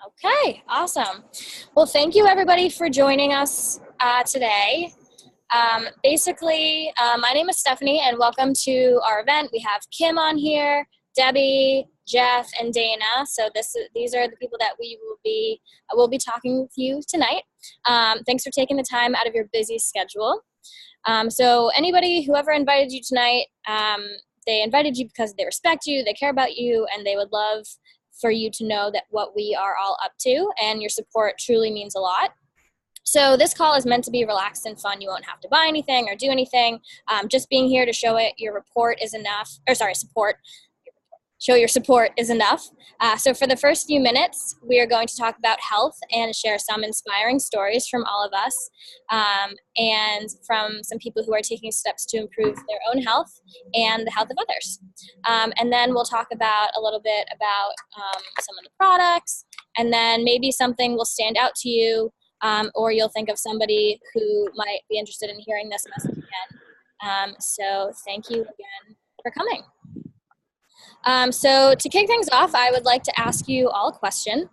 Okay, awesome. Well, thank you everybody for joining us today. My name is Stephanie, and welcome to our event. We have Kim on here, Debbie, Jeff, and Dana. So these are the people that we will be talking with you tonight. Thanks for taking the time out of your busy schedule. So whoever invited you tonight, they invited you because they respect you, they care about you, and they would love for you to know that what we are all up to, and your support truly means a lot. So this call is meant to be relaxed and fun. You won't have to buy anything or do anything. Just being here to show your report is enough, show your support is enough. So for the first few minutes, we are going to talk about health and share some inspiring stories from all of us and from some people who are taking steps to improve their own health and the health of others. And then we'll talk about a little bit about some of the products, and then maybe something will stand out to you, or you'll think of somebody who might be interested in hearing this message again. So thank you again for coming. So to kick things off, I would like to ask you all a question.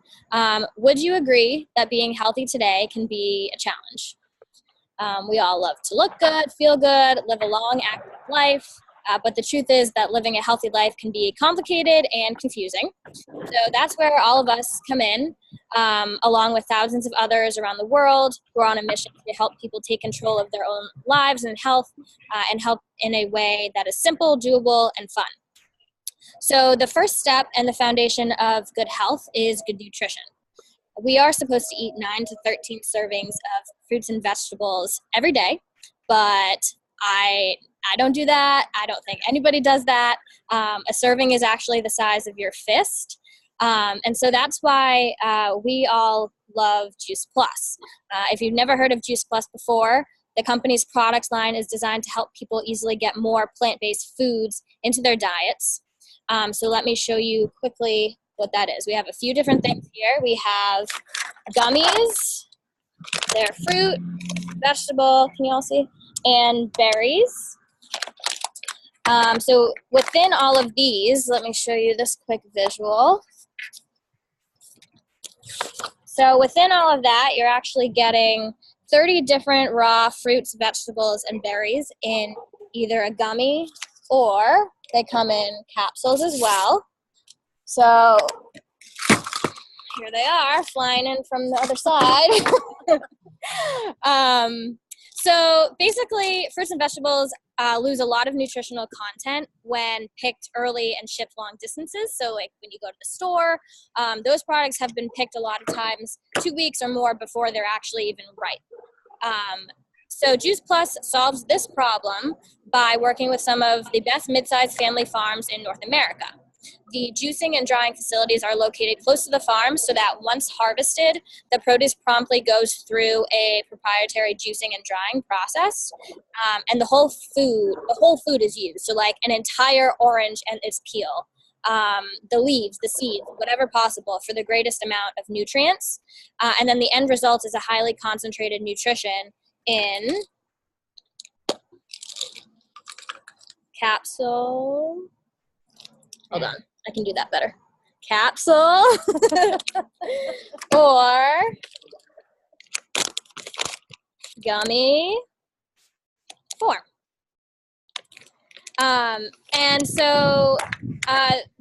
Would you agree that being healthy today can be a challenge? We all love to look good, feel good, live a long, active life, but the truth is that living a healthy life can be complicated and confusing. So that's where all of us come in, along with thousands of others around the world who are on a mission to help people take control of their own lives and health, and help in a way that is simple, doable, and fun. So the first step and the foundation of good health is good nutrition. We are supposed to eat 9 to 13 servings of fruits and vegetables every day, but I don't do that. I don't think anybody does that. A serving is actually the size of your fist. And so that's why we all love Juice Plus. If you've never heard of Juice Plus before, the company's products line is designed to help people easily get more plant-based foods into their diets. So let me show you quickly what that is. We have a few different things here. We have gummies, they're fruit, vegetable, can you all see? And berries. So within all of these, let me show you this quick visual. So within all of that, you're actually getting 30 different raw fruits, vegetables, and berries in either a gummy, or they come in capsules as well. So here they are, flying in from the other side. So basically, fruits and vegetables lose a lot of nutritional content when picked early and shipped long distances. So like when you go to the store, those products have been picked a lot of times 2 weeks or more before they're actually even ripe. So Juice Plus solves this problem by working with some of the best mid-sized family farms in North America. The juicing and drying facilities are located close to the farm so that once harvested, the produce promptly goes through a proprietary juicing and drying process, and the whole food is used. So like an entire orange and its peel, the leaves, the seeds, whatever possible for the greatest amount of nutrients. And then the end result is a highly concentrated nutrition in capsule. Hold on, I can do that better. Capsule or gummy form. And so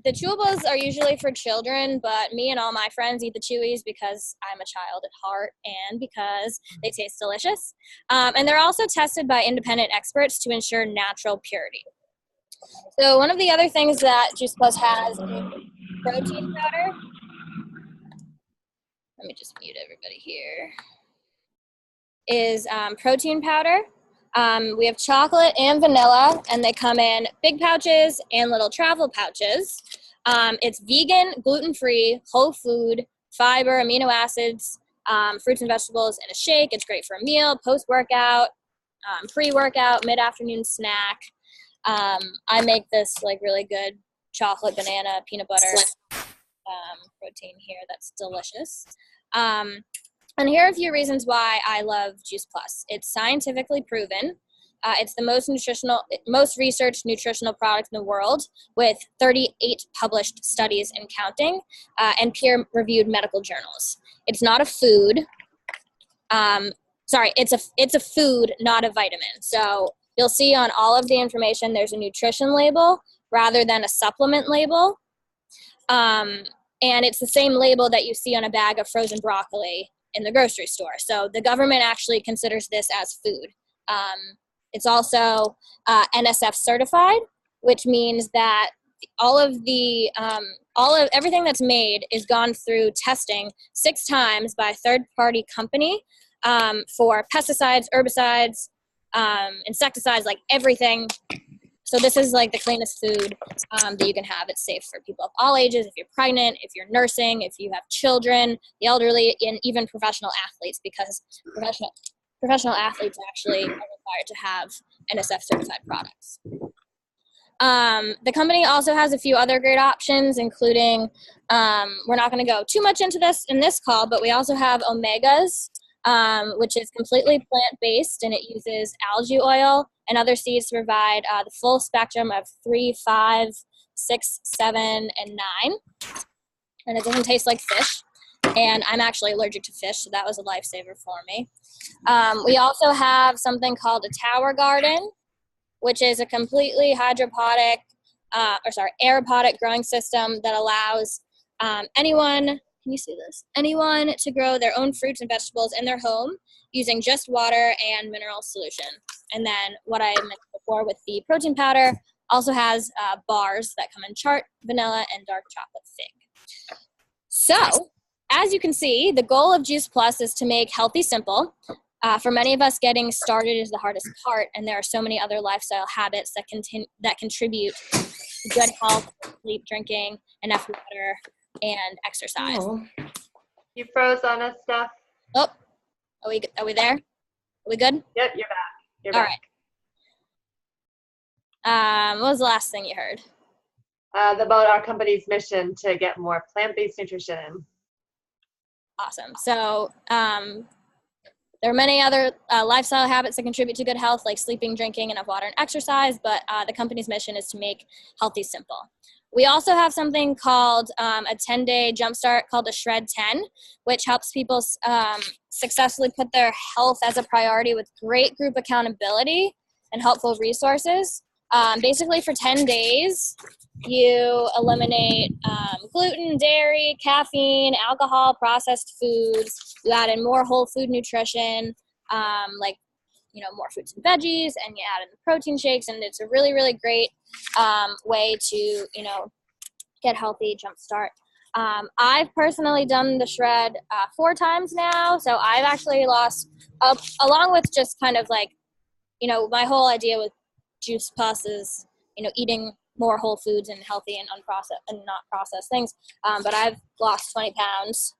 the chewables are usually for children, but me and all my friends eat the chewies because I'm a child at heart and because they taste delicious. And they're also tested by independent experts to ensure natural purity. So one of the other things that Juice Plus has is protein powder. Let me just mute everybody here. Is protein powder. We have chocolate and vanilla, and they come in big pouches and little travel pouches. It's vegan, gluten-free, whole food, fiber, amino acids, fruits and vegetables in a shake. It's great for a meal, post-workout, pre-workout, mid-afternoon snack. I make this like really good chocolate, banana, peanut butter protein here that's delicious. And here are a few reasons why I love Juice Plus. It's scientifically proven. It's the most researched nutritional product in the world, with 38 published studies and counting, and peer-reviewed medical journals. It's not a food. It's a food, not a vitamin. So you'll see on all of the information there's a nutrition label rather than a supplement label. And it's the same label that you see on a bag of frozen broccoli in the grocery store. So the government actually considers this as food. It's also NSF certified, which means that everything that's made is gone through testing 6 times by a third-party company for pesticides, herbicides, insecticides, like everything. So this is like the cleanest food that you can have. It's safe for people of all ages, if you're pregnant, if you're nursing, if you have children, the elderly, and even professional athletes, because professional athletes actually are required to have NSF certified products. The company also has a few other great options, including, we're not going to go too much into this in this call, but we also have Omegas, which is completely plant-based, and it uses algae oil and other seeds to provide the full spectrum of 3, 5, 6, 7, and 9. And it doesn't taste like fish. And I'm actually allergic to fish, so that was a lifesaver for me. We also have something called a Tower Garden, which is a completely aeroponic growing system that allows anyone to grow their own fruits and vegetables in their home using just water and mineral solution. And then what I mentioned before with the protein powder also has bars that come in chart, vanilla, and dark chocolate fig. So, as you can see, the goal of Juice Plus is to make healthy simple. For many of us, getting started is the hardest part, and there are so many other lifestyle habits that contribute to good health, sleep, drinking, enough water, and exercise. Oh. You froze on us, Steph. Oh, are we there? Are we good? Yep, you're back. You're All back. right. What was the last thing you heard? About our company's mission to get more plant-based nutrition in. Awesome. So there are many other lifestyle habits that contribute to good health, like sleeping, drinking, enough water, and exercise, but the company's mission is to make healthy simple. We also have something called a 10-day jumpstart called a Shred 10, which helps people successfully put their health as a priority with great group accountability and helpful resources. Basically, for 10 days, you eliminate gluten, dairy, caffeine, alcohol, processed foods. You add in more whole food nutrition, more fruits and veggies, and you add in the protein shakes, and it's a really, really great way to, get healthy, jumpstart. I've personally done the Shred 4 times now, so I've actually lost, along with just kind of like, my whole idea with Juice Plus is, eating more whole foods and healthy and unprocessed and not processed things. But I've lost 20 pounds,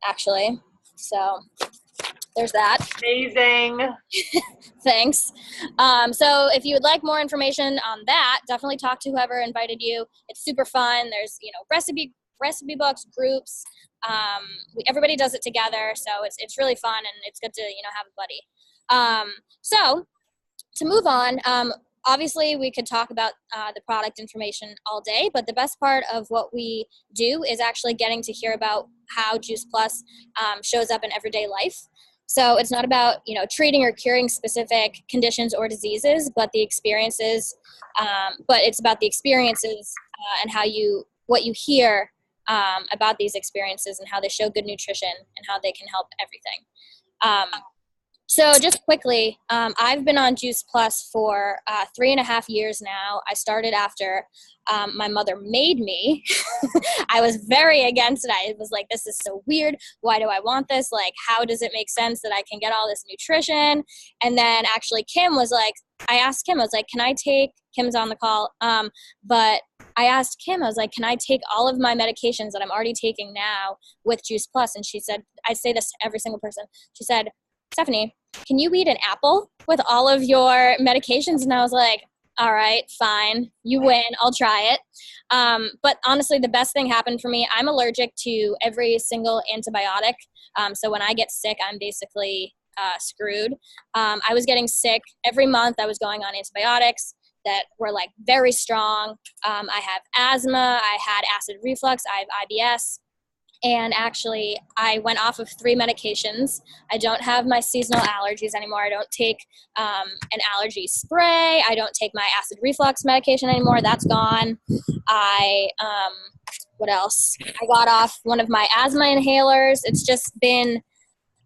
actually. So there's that. Amazing. Thanks. So if you would like more information on that, definitely talk to whoever invited you. It's super fun. There's, recipe books, groups. Everybody does it together. So it's really fun, and it's good to, have a buddy. So to move on, obviously, we could talk about the product information all day, but the best part of what we do is actually getting to hear about how Juice Plus shows up in everyday life. So it's not about, treating or curing specific conditions or diseases, but the experiences. But it's about the experiences and what you hear about these experiences and how they show good nutrition and how they can help everything. So just quickly, I've been on Juice Plus for 3.5 years now. I started after my mother made me. I was very against it. I was like, this is so weird. Why do I want this? Like, how does it make sense that I can get all this nutrition? And then actually Kim was like, I asked Kim, I was like, can I take, Kim's on the call, but I asked Kim, I was like, can I take all of my medications that I'm already taking now with Juice Plus? And she said, I say this to every single person. She said, Stephanie, can you eat an apple with all of your medications? And I was like, all right, fine, you win, I'll try it. But honestly, the best thing happened for me. I'm allergic to every single antibiotic. So when I get sick, I'm basically screwed. I was getting sick every month. I was going on antibiotics that were like very strong. I have asthma. I had acid reflux. I have IBS. And actually, I went off of 3 medications. I don't have my seasonal allergies anymore. I don't take an allergy spray. I don't take my acid reflux medication anymore. That's gone. What else? I got off one of my asthma inhalers. It's just been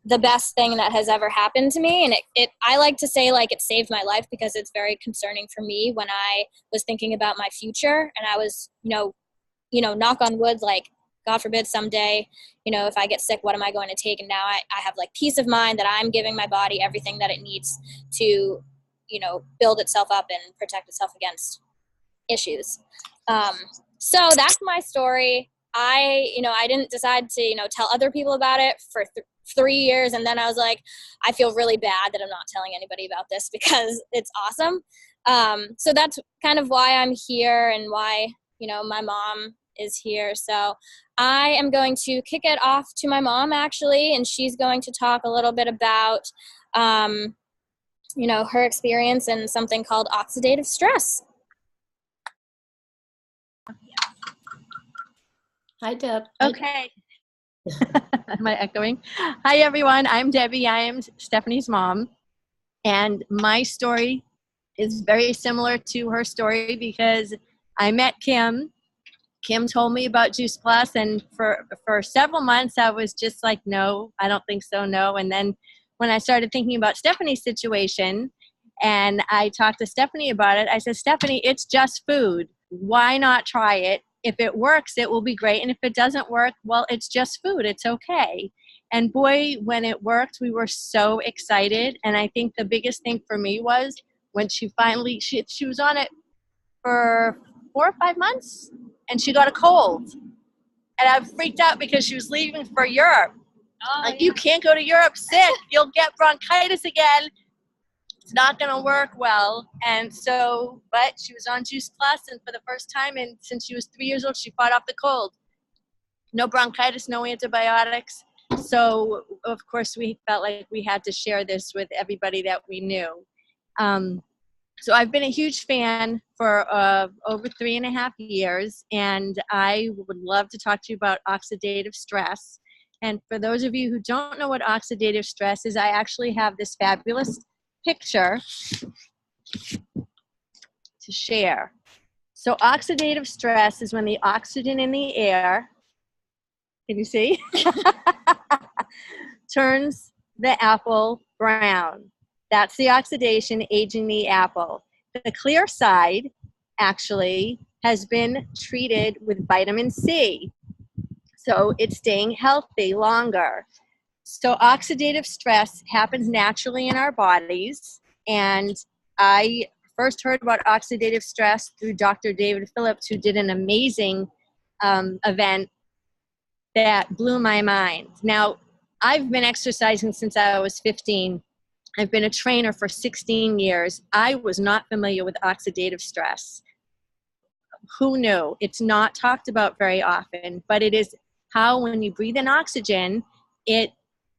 the best thing that has ever happened to me. And I like to say like it saved my life because it's very concerning for me when I was thinking about my future and I was, knock on wood, like, God forbid someday, if I get sick, what am I going to take? And now I have like peace of mind that I'm giving my body everything that it needs to, build itself up and protect itself against issues. So that's my story. I didn't decide to, tell other people about it for 3 years. And then I was like, I feel really bad that I'm not telling anybody about this because it's awesome. So that's kind of why I'm here and why, my mom is here. So I am going to kick it off to my mom actually, and she's going to talk a little bit about, her experience in something called oxidative stress. Hi, Deb. Okay. Am I echoing? Hi, everyone. I'm Debbie. I am Stephanie's mom. And my story is very similar to her story because I met Kim. Kim told me about Juice Plus, and for several months I was just like, no, I don't think so, no. And then when I started thinking about Stephanie's situation and I talked to Stephanie about it, I said, Stephanie, it's just food. Why not try it? If it works, it will be great. And if it doesn't work, well, it's just food. It's okay. And boy, when it worked, we were so excited. And I think the biggest thing for me was when she finally, she was on it for 4 or 5 months and she got a cold. And I freaked out because she was leaving for Europe. Oh, like, you can't go to Europe sick. You'll get bronchitis again. It's not going to work well. And so, but she was on Juice Plus, and for the first time, and since she was 3 years old, she fought off the cold. No bronchitis, no antibiotics. So, of course, we felt like we had to share this with everybody that we knew. So I've been a huge fan for over 3.5 years, and I would love to talk to you about oxidative stress. And for those of you who don't know what oxidative stress is, I actually have this fabulous picture to share. So oxidative stress is when the oxygen in the air, can you see, turns the apple brown. That's the oxidation aging the apple. The clear side actually has been treated with vitamin C. So it's staying healthy longer. So oxidative stress happens naturally in our bodies. And I first heard about oxidative stress through Dr. David Phillips, who did an amazing event that blew my mind. Now, I've been exercising since I was 15. I've been a trainer for 16 years. I was not familiar with oxidative stress. Who knew? It's not talked about very often, but it is how when you breathe in oxygen, it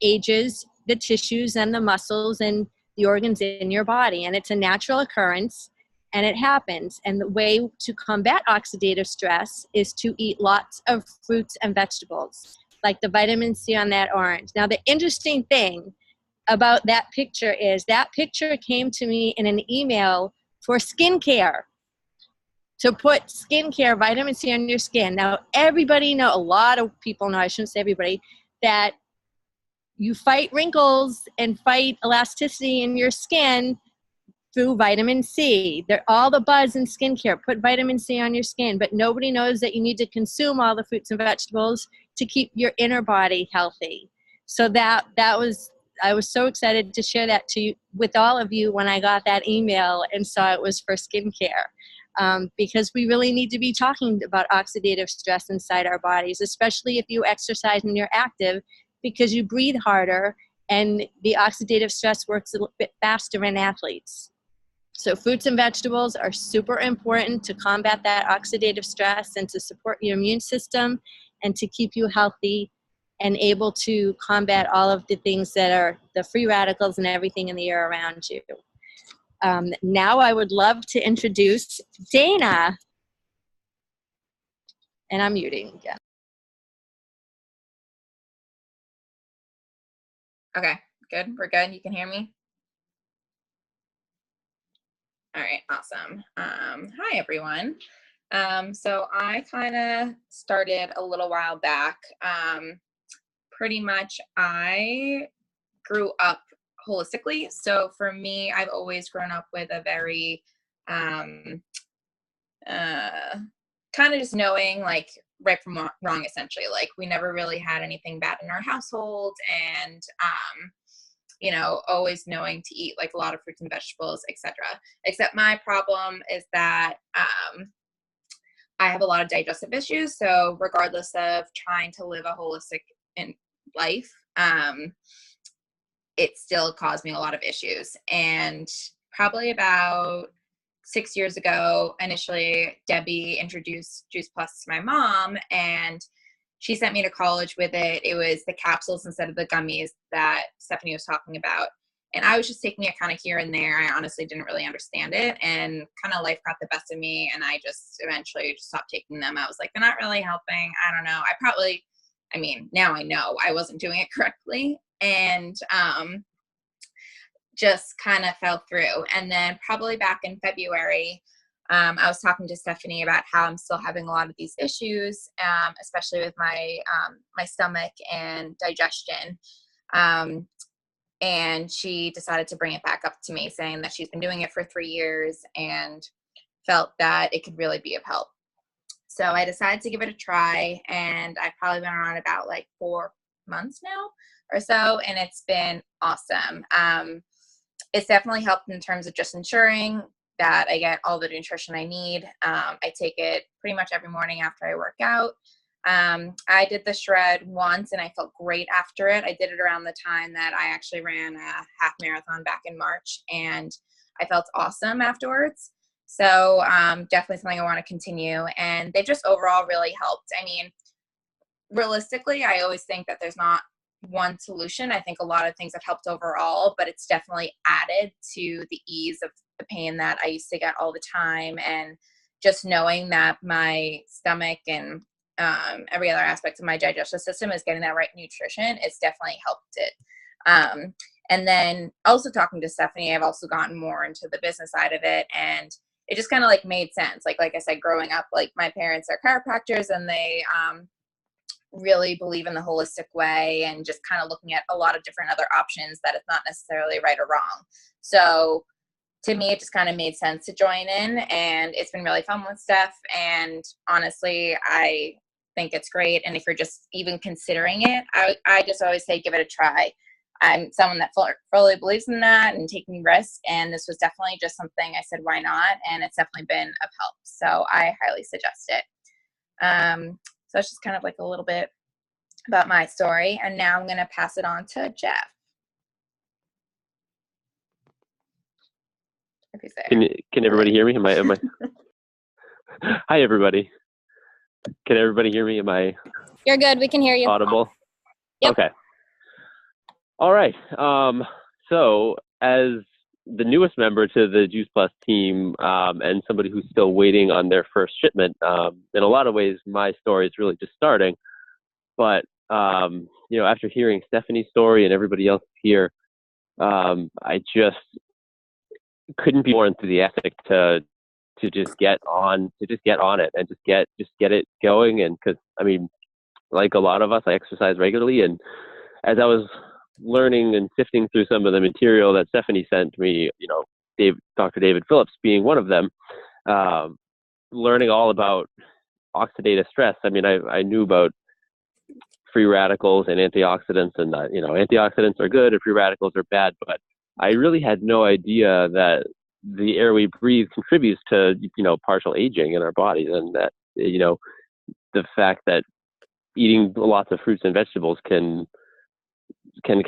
ages the tissues and the muscles and the organs in your body. And it's a natural occurrence, and it happens. And the way to combat oxidative stress is to eat lots of fruits and vegetables, like the vitamin C on that orange. Now, the interesting thing about that picture is that picture came to me in an email for skincare, to put skincare, vitamin C on your skin. Now, everybody know, a lot of people know, I shouldn't say everybody, that you fight wrinkles and fight elasticity in your skin through vitamin C. All the buzz in skincare, put vitamin C on your skin, but nobody knows that you need to consume all the fruits and vegetables to keep your inner body healthy. So I was so excited to share that with all of you when I got that email and saw it was for skincare. Because we really need to be talking about oxidative stress inside our bodies, especially if you exercise and you're active, because you breathe harder and the oxidative stress works a little bit faster in athletes. So fruits and vegetables are super important to combat that oxidative stress and to support your immune system and to keep you healthy and able to combat all of the things that are the free radicals and everything in the air around you. Now I would love to introduce Dana. And I'm muting again. Okay, good. We're good. You can hear me? All right, awesome. Hi, everyone. So I kind of started a little while back. Pretty much I grew up holistically. So for me, I've always grown up with a very kind of just knowing like right from wrong, essentially. Like we never really had anything bad in our household, and you know, always knowing to eat like a lot of fruits and vegetables, etc. Except my problem is that I have a lot of digestive issues. So regardless of trying to live a holistic life, it still caused me a lot of issues. And probably about 6 years ago, initially, Debbie introduced Juice Plus to my mom, and she sent me to college with it. It was the capsules instead of the gummies that Stephanie was talking about. And I was just taking it kind of here and there. I honestly didn't really understand it, and kind of life got the best of me. And I just eventually just stopped taking them. I was like, they're not really helping. I don't know. Now I know I wasn't doing it correctly. And just kind of fell through. And then probably back in February, I was talking to Stephanie about how I'm still having a lot of these issues, especially with my my stomach and digestion. And she decided to bring it back up to me, saying that she's been doing it for 3 years and felt that it could really be of help. So I decided to give it a try, and I've probably been on about like 4 months now or so, and it's been awesome. It's definitely helped in terms of just ensuring that I get all the nutrition I need. I take it pretty much every morning after I work out. I did the shred once and I felt great after it. I did it around the time that I actually ran a half marathon back in March, and I felt awesome afterwards. So definitely something I want to continue, and they've just overall really helped. I mean, realistically, I always think that there's not one solution. I think a lot of things have helped overall, but it's definitely added to the ease of the pain that I used to get all the time. And just knowing that my stomach and every other aspect of my digestive system is getting that right nutrition, it's definitely helped it. And then also talking to Stephanie, I've also gotten more into the business side of it, and it just kind of like made sense. Like I said, growing up, like my parents are chiropractors, and they really believe in the holistic way, and just kind of looking at a lot of different other options that it's not necessarily right or wrong. So to me, it just kind of made sense to join in, and it's been really fun with Steph. And honestly, I think it's great. And if you're just even considering it, I just always say, give it a try. I'm someone that fully believes in that and taking risks. And this was definitely just something I said, why not? And it's definitely been of help. So I highly suggest it. So it's just kind of like a little bit about my story. And now I'm going to pass it on to Jeff. If he's there. Can everybody hear me? Am I? Hi, everybody. Can everybody hear me? Am I? You're good. We can hear you. Audible? Yep. Okay. All right. So as the newest member to the Juice Plus team, and somebody who's still waiting on their first shipment, in a lot of ways, my story is really just starting. But, after hearing Stephanie's story and everybody else here, I just couldn't be more enthusiastic to just get on it and just get it going. And because, like a lot of us, I exercise regularly. And as I was learning and sifting through some of the material that Stephanie sent me, Dr. David Phillips being one of them, learning all about oxidative stress. I knew about free radicals and antioxidants, and antioxidants are good and free radicals are bad, but I really had no idea that the air we breathe contributes to, partial aging in our bodies, and that, the fact that eating lots of fruits and vegetables can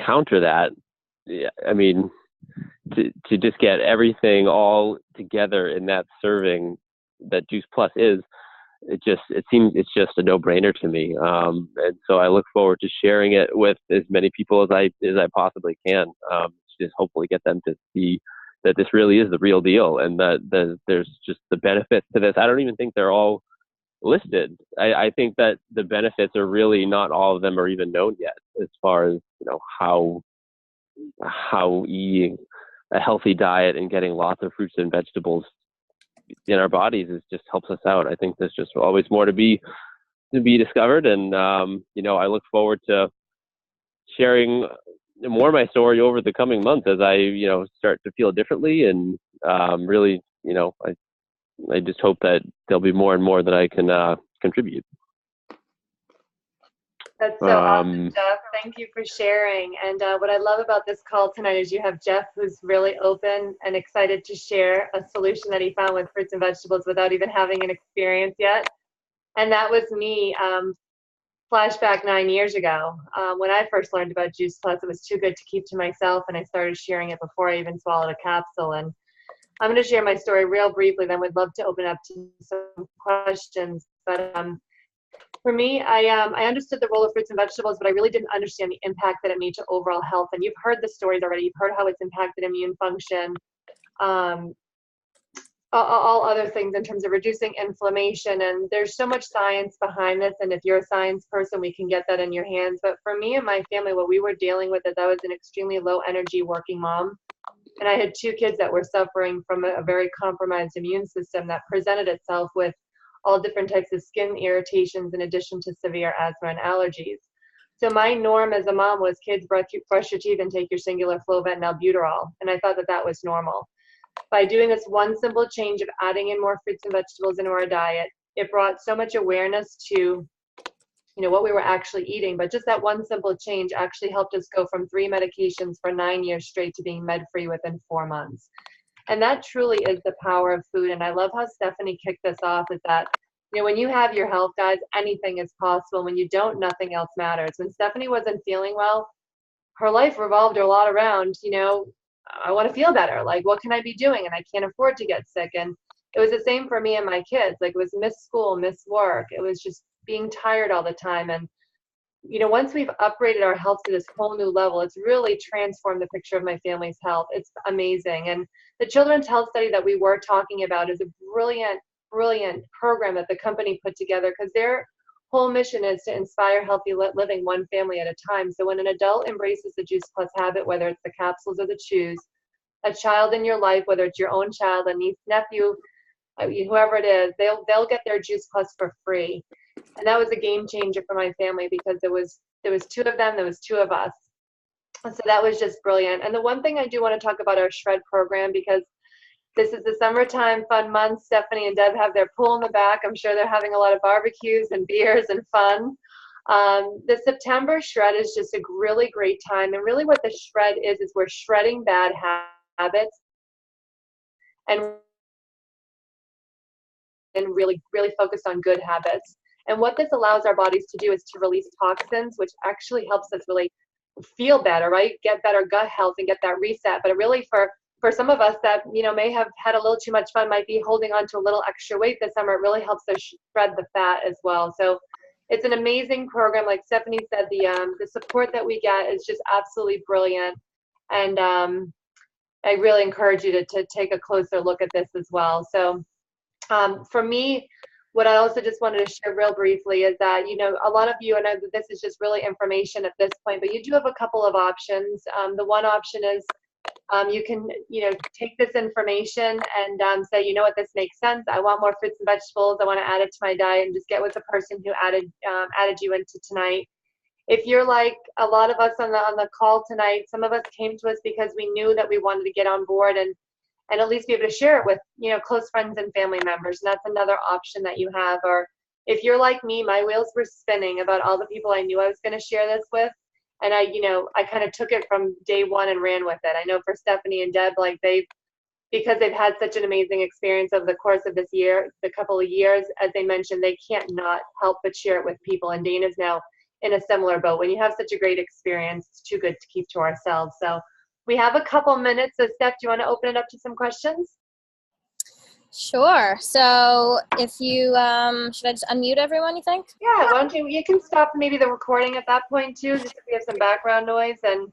counter that. To just get everything all together in that serving that Juice Plus is, it seems it's just a no-brainer to me. And so I look forward to sharing it with as many people as I possibly can. Just hopefully get them to see that this really is the real deal, and that there's just the benefits to this. I don't even think they're all listed. I think that the benefits are really not all of them are even known yet, as far as how eating a healthy diet and getting lots of fruits and vegetables in our bodies just helps us out. I think there's just always more to be discovered, and I look forward to sharing more of my story over the coming months as I start to feel differently, and really I just hope that there'll be more and more that I can contribute. That's so awesome, Jeff. Thank you for sharing. And what I love about this call tonight is you have Jeff, who's really open and excited to share a solution that he found with fruits and vegetables without even having an experience yet. And that was me. Flashback 9 years ago, when I first learned about Juice Plus, it was too good to keep to myself, and I started sharing it before I even swallowed a capsule. And I'm going to share my story real briefly, then we'd love to open up to some questions. But for me, I understood the role of fruits and vegetables, but I really didn't understand the impact that it made to overall health. And you've heard the stories already. You've heard how it's impacted immune function, all other things in terms of reducing inflammation. And there's so much science behind this. And if you're a science person, we can get that in your hands. But for me and my family, what we were dealing with is I was an extremely low energy working mom. And I had 2 kids that were suffering from a very compromised immune system that presented itself with all different types of skin irritations in addition to severe asthma and allergies. So my norm as a mom was kids brush your teeth and take your singular Flovent and albuterol. And I thought that that was normal. By doing this one simple change of adding in more fruits and vegetables into our diet, it brought so much awareness to what we were actually eating. But just that one simple change actually helped us go from 3 medications for 9 years straight to being med-free within 4 months. And that truly is the power of food. And I love how Stephanie kicked this off, is that when you have your health, guys, anything is possible. When you don't, nothing else matters. When Stephanie wasn't feeling well, her life revolved a lot around, I want to feel better. Like, what can I be doing? And I can't afford to get sick. And it was the same for me and my kids. Like, it was miss school, miss work. It was just being tired all the time. And, once we've upgraded our health to this whole new level, it's really transformed the picture of my family's health. It's amazing. And the Children's Health Study that we were talking about is a brilliant program that the company put together, because their whole mission is to inspire healthy living one family at a time. So when an adult embraces the Juice Plus habit, whether it's the capsules or the chews, a child in your life, whether it's your own child, a niece, nephew, whoever it is, they'll get their Juice Plus for free. And that was a game changer for my family, because there was 2 of them, there was 2 of us. So that was just brilliant. And the one thing I do want to talk about our Shred program, because this is the summertime fun month. Stephanie and Deb have their pool in the back. I'm sure they're having a lot of barbecues and beers and fun. The September Shred is just a really great time. And really what the Shred is we're shredding bad habits and really, really focused on good habits. And what this allows our bodies to do is to release toxins, which actually helps us really feel better, right? Get better gut health and get that reset. But really for some of us that, may have had a little too much fun, might be holding on to a little extra weight this summer, it really helps us shred the fat as well. So it's an amazing program. Like Stephanie said, the support that we get is just absolutely brilliant. And I really encourage you to take a closer look at this as well. So for me, what I also just wanted to share real briefly is that, a lot of you, and I know that this is just really information at this point, but you do have a couple of options. The one option is you can, take this information and say, you know what, this makes sense. I want more fruits and vegetables. I want to add it to my diet, and just get with the person who added you into tonight. If you're like a lot of us on the call tonight, some of us came to us because we knew that we wanted to get on board and at least be able to share it with, close friends and family members. And that's another option that you have. Or if you're like me, my wheels were spinning about all the people I knew I was going to share this with. And I kind of took it from day one and ran with it. I know for Stephanie and Deb, because they've had such an amazing experience over the course of this year, the couple of years, as they mentioned, they can't not help but share it with people. And Dana's now in a similar boat. When you have such a great experience, it's too good to keep to ourselves. So we have a couple minutes. So Steph, do you want to open it up to some questions? Sure. So if you, should I just unmute everyone, you think? Yeah, why don't you can stop maybe the recording at that point too, just if we have some background noise, and